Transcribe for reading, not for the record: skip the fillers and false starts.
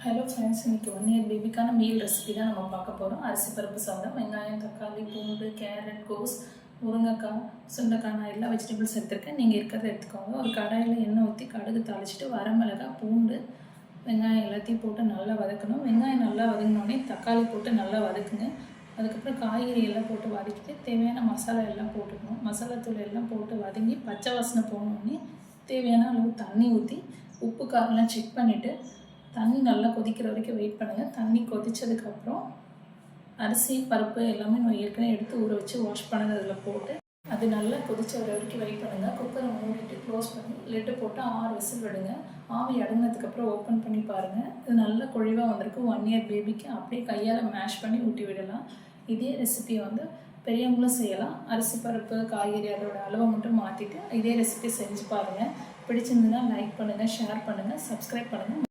Hello friends, இன்றைக்கி 1 year பேபிக்கான meal recipe தான் நம்ம பார்க்க போகிறோம். அரிசி பருப்பு சாதம், வெங்காயம், தக்காளி, பூண்டு, கேரட், கோஸ், முருங்கைக்காய், சுண்டைக்காய், நான் எல்லா வெஜிடபிள்ஸ் எடுத்துருக்கேன். நீங்கள் இருக்கிறத எடுத்துக்கோங்க. ஒரு கடாயில் எண்ணெய் ஊற்றி கடுகு தாளிச்சிட்டு வரமிளகாய், பூண்டு, வெங்காயம் எல்லாத்தையும் போட்டு நல்லா வதக்கணும். வெங்காயம் நல்லா வதங்கினோடனே தக்காளி போட்டு நல்லா வதக்குங்க. அதுக்கப்புறம் காய்கறி எல்லாம் போட்டு வதக்கிட்டு தேவையான மசாலா எல்லாம் போட்டுக்கணும். மசாலா தூள் எல்லாம் போட்டு வதங்கி பச்சை வாசனை போனோடனே தேவையான அளவு தண்ணி ஊற்றி உப்பு காரெல்லாம் செக் பண்ணிவிட்டு தண்ணி நல்லா கொதிக்கிற வரைக்கும் வெயிட் பண்ணுங்கள். தண்ணி கொதித்ததுக்கப்புறம் அரிசி பருப்பு எல்லாமே நான் ஏற்கனவே எடுத்து ஊற வச்சு வாஷ் பண்ணது அதில் போட்டு அது நல்லா கொதிச்ச வரைக்கும் வெயிட் பண்ணுங்கள். குக்கரை மூடிட்டு க்ளோஸ் பண்ணி லெட்டு போட்டு 6 விசில் விடுங்க. ஆவி அடங்கினதுக்கப்புறம் ஓப்பன் பண்ணி பாருங்கள். இது நல்லா குழிவாக வந்திருக்கு. 1 இயர் பேபிக்கு அப்படியே கையால் மேஷ் பண்ணி ஊட்டி விடலாம். இதே ரெசிபி பெரியவங்களும் செய்யலாம். அரிசி பருப்பு காய்கறி அதோட அளவை மட்டும் மாற்றிட்டு இதே ரெசிபி செஞ்சு பாருங்கள். பிடிச்சிருந்ததுன்னா லைக் பண்ணுங்கள், ஷேர் பண்ணுங்கள், சப்ஸ்கிரைப் பண்ணுங்கள்.